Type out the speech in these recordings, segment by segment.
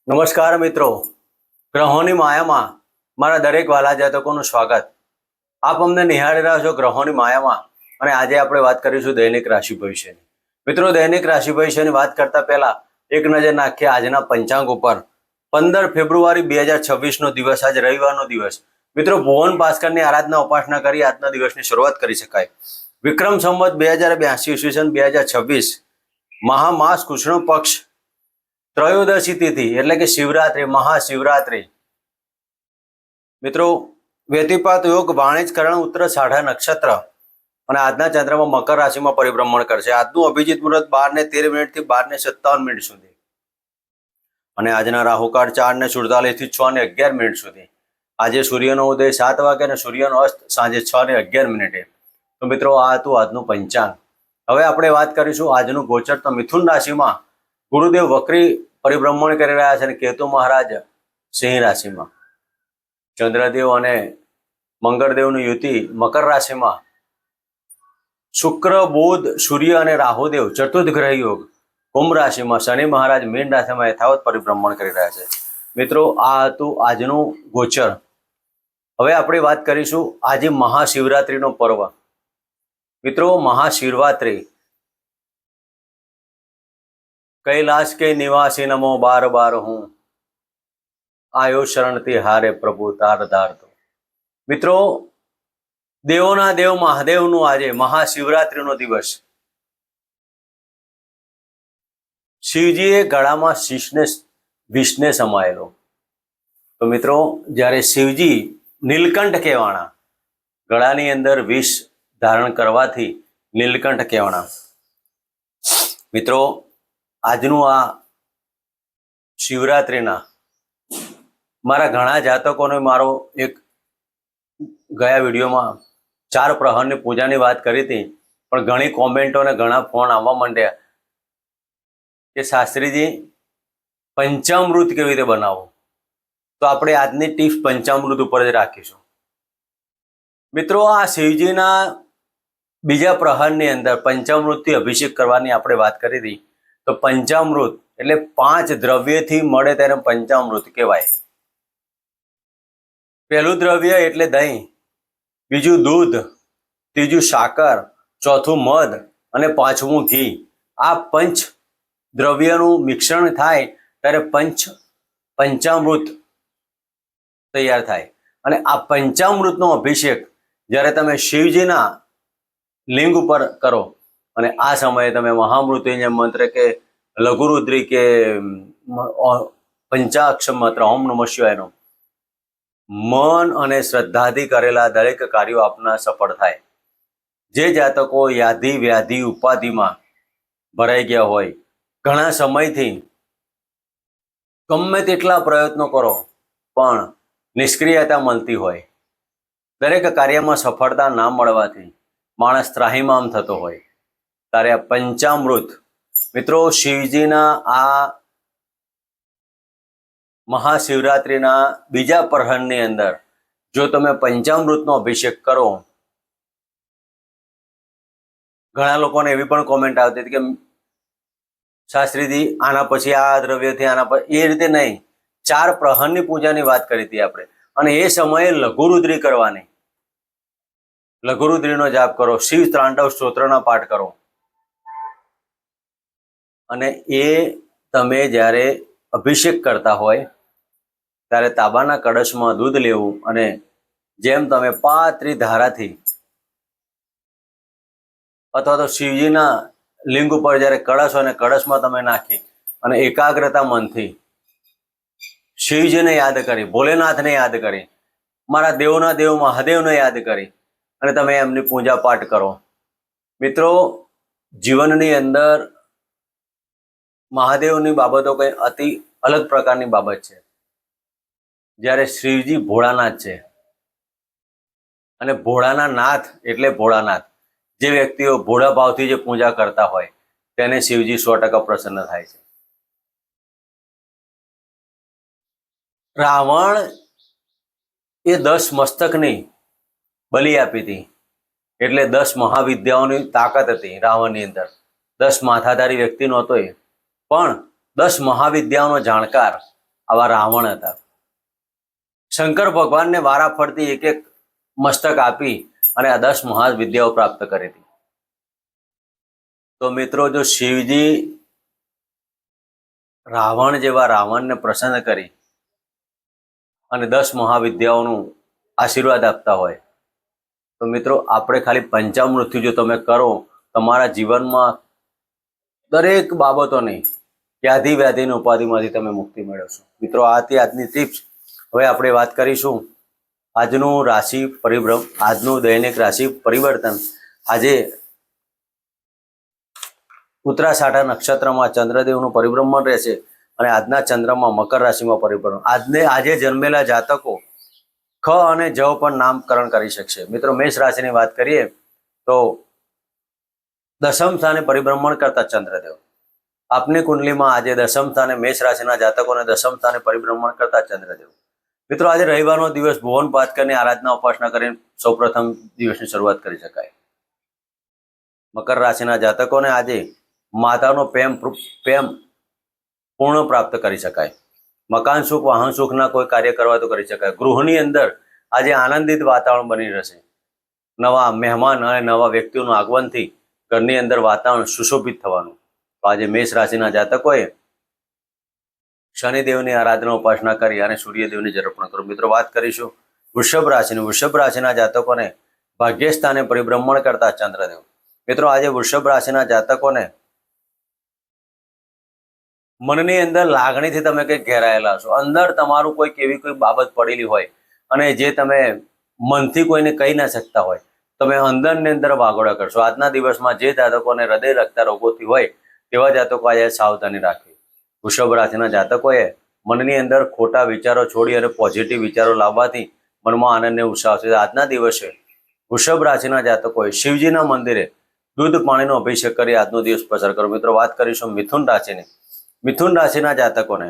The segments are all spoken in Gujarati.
નમસ્કાર મિત્રો, ગ્રહોની માયામાં મારા દરેક વાલા જાતકોનું સ્વાગત. આપ અમને નિહાળી રહ્યા છો ગ્રહોની માયામાં, અને આજે આપણે વાત કરીશું દૈનિક રાશિ ભવિષ્યની. મિત્રો, દૈનિક રાશિ ભવિષ્યની વાત કરતા પહેલા એક નજર નાખીએ આજના પંચાંગ ઉપર. 15 ફેબ્રુઆરી 2026 નો દિવસ, આજ રવિવારનો દિવસ. મિત્રો, ભુવન ભાસ્કરની આરાધના ઉપાસના કરી આજના દિવસની શરૂઆત કરી શકાય. વિક્રમ સંવત 2082 ઈસવીસન 2026 મહામાસ કૃષ્ણ પક્ષ ત્રયોદશી તિથિ એટલે કે શિવરાત્રી, મહાશિવરાત્રી. મિત્રો, વ્યતિપાત યોગ વાણિજકરણ ઉત્તરાષાઢ નક્ષત્ર અને આજના ચંદ્રમાં મકર રાશિમાં પરિભ્રમણ કરશે. આજનું અભિજીત મુહૂર્ત 12:13 થી 12:57 સુધી, અને આજના રાહુકાળ 4:47 થી 6:11 સુધી. આજે સૂર્યનો ઉદય 7 વાગે અને સૂર્યનો અસ્ત સાંજે 6:11. તો મિત્રો, આ હતું આજનું પંચાંગ. હવે આપણે વાત કરીશું આજનું ગોચર. તો મિથુન રાશિમાં ગુરુદેવ વક્રી પરિભ્રમણ કરી રહ્યા છે અને કેતુ મહારાજ સિંહ રાશિમાં. ચંદ્રદેવ અને મંગળદેવની યુતિ મકર રાશિમાં. શુક્ર, બુધ, સૂર્ય અને રાહુદેવ ચતુર્થ ગ્રહ યોગ કુંભ રાશિમાં. શનિ મહારાજ મીન રાશિમાં યથાવત પરિભ્રમણ કરી રહ્યા છે. મિત્રો, આ હતું આજનું ગોચર. હવે આપણે વાત કરીશું આજે મહાશિવરાત્રીનો પર્વ. મિત્રો, મહાશિવરાત્રી कैलाश के निवासी नमो बार बार हूं, आयो शरण तिहारे प्रभु तार दार दो. મિત્રો, દેવોના દેવ મહાદેવનું આજે મહાશિવરાત્રીનો દિવસ. શિવજીએ ગળામાં વિષને સમાયેલો. તો મિત્રો, જ્યારે શિવજી નીલકંઠ કહેવાણા, ગળાની અંદર વિષ ધારણ કરવાથી નીલકંઠ કહેવાણા. મિત્રો, આજનું આ શિવરાત્રિના મારા ઘણા જાતકોને મારો એક ગયા વિડીયોમાં 4 પ્રહરની પૂજાની વાત કરી હતી, પણ ઘણી કોમેન્ટો અને ઘણા ફોન આવવા માંડ્યા કે શાસ્ત્રીજી પંચામૃત કેવી રીતે બનાવવું. તો આપણે આજની ટિપ્સ પંચામૃત ઉપર જ રાખીશું. મિત્રો, આ શિવજીના બીજા પ્રહરની અંદર પંચામૃતથી અભિષેક કરવાની આપણે વાત કરી હતી. તો પંચામૃત એટલે 5 દ્રવ્યથી મળે તેને પંચામૃત કહેવાય. પહેલું દ્રવ્ય એટલે દહીં, બીજું દૂધ, ત્રીજું સાકર, ચોથું મધ અને પાંચમું ઘી. આ પંચ દ્રવ્યનું મિશ્રણ થાય ત્યારે પંચામૃત તૈયાર થાય. અને આ પંચામૃતનો અભિષેક જ્યારે તમે શિવજીના લિંગ ઉપર કરો અને આ સમયે તમે મહામૃત્યુંજય મંત્ર કે લઘુરુદ્રી કે પંચાક્ષર મંત્ર ઓમ નમઃ શિવાયનો મન અને શ્રદ્ધાથી કરેલા દરેક કાર્યો આપના સફળ થાય. જે જાતકો યાધિ વ્યાધિ ઉપાધિમાં ભરાઈ ગયા હોય, ઘણા સમયથી ગમે તેટલા પ્રયત્નો કરો પણ નિષ્ક્રિયતા મળતી હોય, દરેક કાર્યમાં સફળતા ના મળવાથી માણસ ત્રાહિમામ થતો હોય, ત્યારે આ પંચામૃત, મિત્રો, શિવજીના આ મહાશિવરાત્રિના બીજા પ્રહરની અંદર જો તમે પંચામૃતનો અભિષેક કરો, ઘણા લોકોને એવી પણ કોમેન્ટ આવતી હતી કે શાસ્ત્રીજી આના પછી આ દ્રવ્યથી આના પછી, એ રીતે નહીં. 4 પ્રહરની પૂજાની વાત કરી હતી આપણે, અને એ સમયે લઘુરુદ્રી કરવાની. લઘુરુદ્રીનો જાપ કરો, શિવ તાંડવ સ્તોત્રના પાઠ કરો, અને એ તમે જ્યારે અભિષેક કરતા હોય ત્યારે તાંબાના કળશમાં દૂધ લેવું અને જેમ તમે પાતળી ધારાથી અથવા તો શિવજીના લિંગ ઉપર જ્યારે કળશ હોય ને કળશમાં તમે નાખી અને એકાગ્રતા મનથી શિવજીને યાદ કરી, ભોલેનાથને યાદ કરી, મારા દેવના દેવ મહાદેવને યાદ કરી અને તમે એમની પૂજા પાઠ કરો. મિત્રો, જીવનની અંદર મહાદેવની બાબતો કંઈ અતિ અલગ પ્રકારની બાબત છે. જ્યારે શિવજી ભોળાનાથ છે, અને ભોળાના નાથ એટલે ભોળાનાથ. જે વ્યક્તિઓ ભોળા ભાવથી જે પૂજા કરતા હોય તેને શિવજી 100% પ્રસન્ન થાય છે. રાવણ એ 10 મસ્તકની બલિ આપી હતી, એટલે 10 મહાવિદ્યાઓની તાકાત હતી રાવણની અંદર. 10 માથાધારી વ્યક્તિ નહોતો એ, પણ 10 મહાવિદ્યાઓનો જાણકાર આવા રાવણ હતા. શંકર ભગવાનને વારાફરતી એક એક મસ્તક આપી અને આ 10 મહાવિદ્યાઓ પ્રાપ્ત કરી હતી. તો મિત્રો, જો શિવજી રાવણ જેવા રાવણને પ્રસન્ન કરી અને 10 મહાવિદ્યાઓનું આશીર્વાદ આપતા હોય, તો મિત્રો આપણે ખાલી પંચામૃત્યુ જો તમે કરો, તમારા જીવનમાં દરેક બાબતોની વ્યાધિ વ્યાધિની ઉપાધિમાંથી તમે મુક્તિ મેળવશો. મિત્રો, આ હતી આજની ટિપ્સ. હવે આપણે વાત કરીશું આજનું દૈનિક રાશિ પરિવર્તન. આજે ઉત્તરાષાઢા નક્ષત્રમાં ચંદ્રદેવનું પરિભ્રમણ રહેશે અને આજના ચંદ્રમાં મકર રાશિમાં પરિભ્રમણ. આજે જન્મેલા જાતકો ખ અને જ પણ નામકરણ કરી શકશે. મિત્રો, મેષ રાશિની વાત કરીએ તો દશમ સ્થાને પરિભ્રમણ કરતા ચંદ્રદેવ. આપની કુંડલીમાં આજે દશમ સ્થાને મેષ રાશિના જાતકોને દશમ સ્થાને પરિભ્રમણ કરતા ચંદ્રદેવ. મિત્રો, આજે રવિવારનો દિવસ ભુવન ભાસ્કરની આરાધના ઉપાસના કરીને સૌપ્રથમ દિવસની શરૂઆત કરી શકાય. મકર રાશિના જાતકોને આજે માતાનો પ્રેમ પૂર્ણ પ્રાપ્ત કરી શકાય. મકાન સુખ, વાહન સુખના કોઈ કાર્ય કરવા તો કરી શકાય. ગૃહની અંદર આજે આનંદિત વાતાવરણ બની રહેશે. નવા મહેમાન અને નવા વ્યક્તિઓનું આગમનથી ઘરની અંદર વાતાવરણ સુશોભિત થવાનું. તો આજે મેષ રાશિના જાતકોએ શનિદેવની આરાધના ઉપાસના કરી અને સૂર્યદેવની જર્પણ કરો. મિત્રો, વાત કરીશું વૃષભ રાશિની. વૃષભ રાશિના જાતકોને ભાગ્યસ્થાને પરિભ્રમણ કરતા ચંદ્રદેવ. મિત્રો, આજે વૃષભ રાશિના જાતકોને મનની અંદર લાગણીથી તમે કંઈક ઘેરાયેલા છો. અંદર તમારું કોઈક એવી કોઈ બાબત પડેલી હોય અને જે તમે મનથી કોઈને કહી ના શકતા હોય, તમે અંદરની અંદર વાગોડા કરશો. આજના દિવસમાં જે જાતકોને હૃદય લગતા રોગોથી હોય તેવા જાતકો આજે સાવધાની રાખવી. વૃષભ રાશિના જાતકોએ મનની અંદર ખોટા વિચારો છોડી અને પોઝિટિવ વિચારો લાવવાથી મનમાં આનંદ અને ઉત્સાહ આવશે. આજના દિવસે વૃષભ રાશિના જાતકોએ શિવજીના મંદિરે દૂધ પાણીનો અભિષેક કરી આજનો દિવસ પસાર કરો. મિત્રો, વાત કરીશું મિથુન રાશિની. મિથુન રાશિના જાતકોને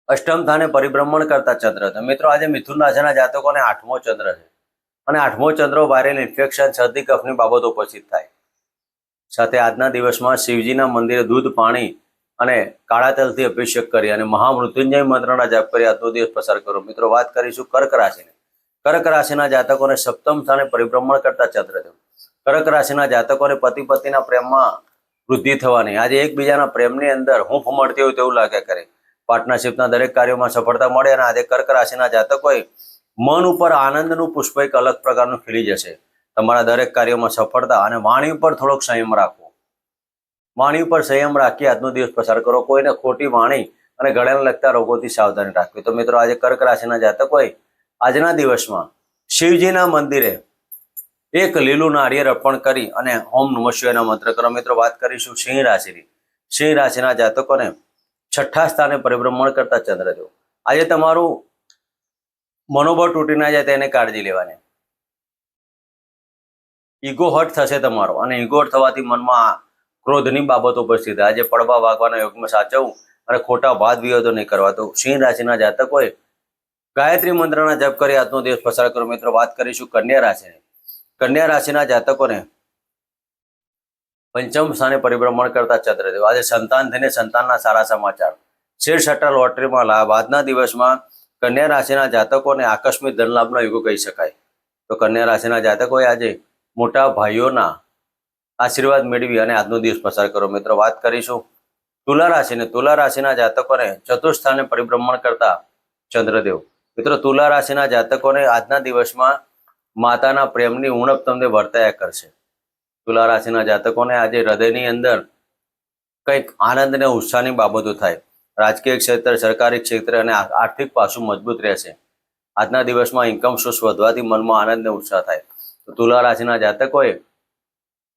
અષ્ટમ સ્થાને પરિભ્રમણ કરતા ચંદ્ર. મિત્રો, આજે મિથુન રાશિના જાતકોને 8મો ચંદ્ર છે અને 8મો ચંદ્ર વાયરલ ઇન્ફેક્શન, શરદી, કફની બાબતો ઉપસ્થિત થાય. સાથે આજના દિવસમાં શિવજીના મંદિરે દૂધ પાણી અને કાળા તલથી અભિષેક કરી અને મહામૃત્યુંજય મંત્રના જાપ કરી આજનો દિવસ પસાર કરો. મિત્રો, વાત કરીશું કર્ક રાશિની. કર્ક રાશિના જાતકોને સપ્તમ સ્થાને પરિભ્રમણ કરતા ચંદ્રદેવ. કર્ક રાશિના જાતકોને પતિ પત્નીના પ્રેમમાં વૃદ્ધિ થવાની. આજે એકબીજાના પ્રેમની અંદર હૂંફ મળતી હોય તેવું લાગ્યા કરે. પાર્ટનરશિપના દરેક કાર્યોમાં સફળતા મળે અને આજે કર્ક રાશિના જાતકોએ મન ઉપર આનંદનું પુષ્પ એક અલગ પ્રકારનું ખીલી જશે. તમારા દરેક કાર્યોમાં સફળતા અને વાણી ઉપર થોડોક સંયમ રાખવો. વાણી ઉપર સંયમ રાખી આજનો દિવસ પસાર કરો. કોઈને ખોટી વાણી અને ગળાને લગતા રોગોથી સાવધાની રાખવી. તો મિત્રો, આજે કર્ક રાશિના જાતકોએ આજના દિવસમાં શિવજીના મંદિરે એક લીલું નાળિયેર અર્પણ કરી અને ઓમ નમઃ શિવાયના મંત્ર કરો. મિત્રો, વાત કરીશું સિંહ રાશિની. સિંહ રાશિના જાતકોને છઠ્ઠા સ્થાને પરિભ્રમણ કરતા ચંદ્રદેવ. આજે તમારું મનોબળ તૂટી ના જાય તેને કાળજી લેવાની. ઈગો હર્ટ થશે તમારો અને ઈગો હર્ટ થવાથી મનમાં ક્રોધની બાબતો ઉપસ્થિત. આજે પડવા વાગવાના યોગમાં સાચવવું અને ખોટા વાદ વિવાદો નહીં કરવા. તો સિંહ રાશિના જાતકોએ ગાયત્રી મંત્રના જપ કરી આજનો દિવસ પસાર કરો. મિત્રો, વાત કરીશું કન્યા રાશિની. કન્યા રાશિના જાતકોને પંચમ સ્થાને પરિભ્રમણ કરતા ચંદ્રદેવ. આજે સંતાન થઈને સંતાનના સારા સમાચાર, શેર સટ્ટા લોટરીમાં લાભ. આજના દિવસમાં કન્યા રાશિના જાતકોને આકસ્મિક ધનલાભનો યુગ કહી શકાય. તો કન્યા રાશિના જાતકોએ આજે મોટા ભાઈઓના આશીર્વાદ મેળવી અને આજનો દિવસ પસાર કરો. મિત્રો, વાત કરીશું તુલા રાશિને. તુલા રાશિના જાતકોને ચતુર્થ સ્થાને પરિભ્રમણ કરતા ચંદ્રદેવ. મિત્રો, તુલા રાશિના જાતકોને આજના દિવસમાં માતાના પ્રેમની ઉણપ તમને વર્તાયા કરશે. તુલા રાશિના જાતકોને આજે હૃદયની અંદર કંઈક આનંદ અને ઉત્સાહની બાબતો થાય. રાજકીય ક્ષેત્ર, સરકારી ક્ષેત્ર અને આર્થિક પાસું મજબૂત રહેશે. આજના દિવસમાં ઇન્કમ સોર્સ વધવાથી મનમાં આનંદ અને ઉત્સાહ થાય. તો તુલા રાશિના જાતકોએ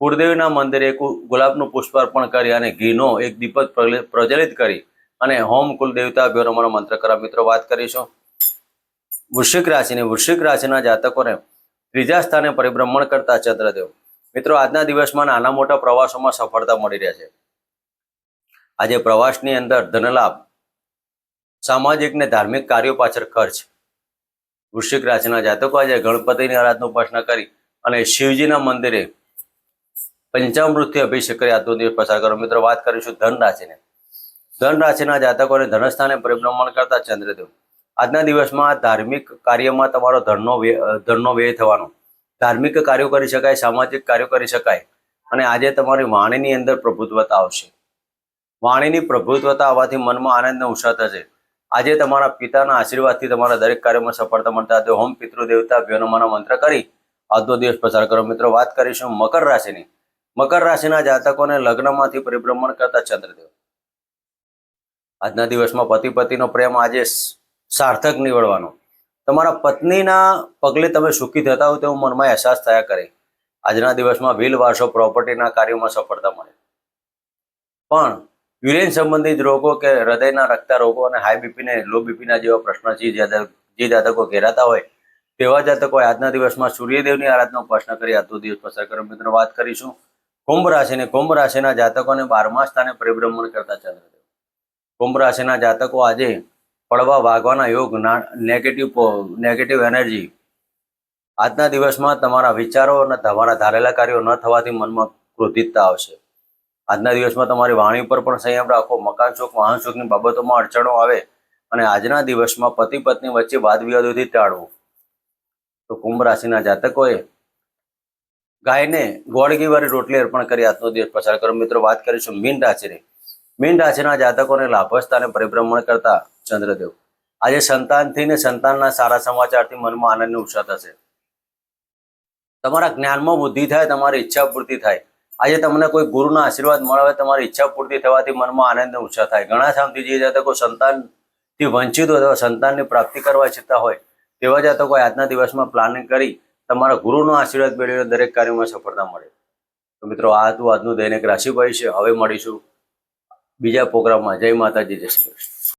કુળદેવીના મંદિરે એક ગુલાબનું પુષ્પ અર્પણ કરી અને ઘીનો એક દીપક પ્રજ્વલિત કરી અને હોમ કુલદેવતા અભ્યોરમાનો મંત્ર કરવા. મિત્રો, વાત કરીશું વૃશ્ચિક રાશિની. વૃશ્ચિક રાશિના જાતકોને ત્રીજા સ્થાને પરિભ્રમણ કરતા ચંદ્રદેવ. મિત્રો, આજના દિવસમાં નાના મોટા પ્રવાસોમાં સફળતા મળી રહે છે. આજે પ્રવાસની અંદર ધનલાભ, સામાજિક ને ધાર્મિક કાર્યો પાછળ ખર્ચ. વૃશ્ચિક રાશિના જાતકો આજે ગણપતિની આરાધના ઉપાસના કરી અને શિવજીના મંદિરે પંચામૃતથી અભિષેક કરી આજનો દિવસ પસાર કરો. મિત્રો, વાત કરીશું ધન રાશિને. ધન રાશિના જાતકોને ધનસ્થાને પરિભ્રમણ કરતા ચંદ્રદેવ આજના દિવસમાં ધાર્મિક કાર્યમાં તમારો ધનનો વ્યય થવાનો. ધાર્મિક કાર્યો કરી શકાય, સામાજિક કાર્યો કરી શકાય. અને આજે તમારી વાણીની અંદર પ્રભુત્વતા આવશે. વાણીની પ્રભુત્વતા આવવાથી મનમાં આનંદ અને ઉત્સાહ થશે. આજે તમારા પિતાના આશીર્વાદથી તમારા દરેક કાર્યમાં સફળતા મળતા હતો. હોમ પિતૃ દેવતા ભ્યોનમાનો મંત્ર કરી આજનો દિવસ પસાર કરો. મિત્રો, વાત કરીશું મકર રાશિની. મકર રાશિના જાતકોને લગ્નમાંથી પરિભ્રમણ કરતા ચંદ્રદેવ આજના દિવસમાં પતિ પતિનો પ્રેમ આજે સાર્થક નીવડવાનો. તમારા પત્નીના પગલે તમે સુખી થતા હો તેવું મનમાં અહેસાસ થયા કરે. આજના દિવસમાં વ્હીલ વારસો પ્રોપર્ટીના કાર્યોમાં સફળતા મળે. પણ યુરિન સંબંધિત રોગો કે હૃદયના રક્તા રોગો અને હાઈ બીપી ને લો બીપીના જેવા પ્રશ્નો જે જાતકો ઘેરાતા હોય તેવા જાતકો આજના દિવસમાં સૂર્યદેવની આરાધના ઉપાસના કરી આજનો દિવસ પસાર કરો. મિત્રો, વાત કરીશું કુંભ રાશિની. કુંભ રાશિના જાતકોને 12મા સ્થાને પરિભ્રમણ કરતા ચંદ્રદેવ. કુંભ રાશિના જાતકો આજે પડવા વાગવાના યોગ, નેગેટિવ એનર્જી. આજના દિવસમાં તમારા વિચારો અને તમારા ધારેલા કાર્યો ન થવાથી મનમાં ક્રોધિતતા આવશે. આજના દિવસમાં તમારી વાણી પર પણ સંયમ રાખો. મકાન સુખ, વાહન સુખની બાબતોમાં અડચણો આવે અને આજના દિવસમાં પતિ પત્ની વચ્ચે વાદ વિવાદોથી ટાળવું. તો કુંભ રાશિના જાતકોએ ગાયને ગોળ ઘી વાળી રોટલી અર્પણ કરી આજનો દિવસ પસાર કરો. મિત્રો, વાત કરીશું મીન રાશિની. મીન રાશિના જાતકોને લાભસ્થાને પરિભ્રમણ કરતા ચંદ્રદેવ આજે સંતાનથી ને સંતાનના સારા સમાચારથી મનમાં આનંદનો ઉત્સાહ થશે. તમારા જ્ઞાનમાં વૃદ્ધિ થાય, તમારી ઈચ્છા પૂર્તિ થાય. આજે તમને કોઈ ગુરુના આશીર્વાદ મળે, તમારી ઈચ્છા પૂર્તિ થવાથી મનમાં આનંદ અને ઉત્સાહ થાય. ઘણા સમયથી જે જાતકો સંતાનથી વંચિત હોય અથવા સંતાનની પ્રાપ્તિ કરવા ઈચ્છતા હોય તેવા જાતકો આજના દિવસમાં પ્લાનિંગ કરી તમારા ગુરુનો આશીર્વાદ મેળવીને દરેક કાર્યમાં સફળતા મળે. તો મિત્રો, આ હતું આજનું દૈનિક રાશિ ભવિષ્ય. હવે મળીશું બીજા પ્રોગ્રામમાં. જય માતાજી, જય શ્રી કૃષ્ણ.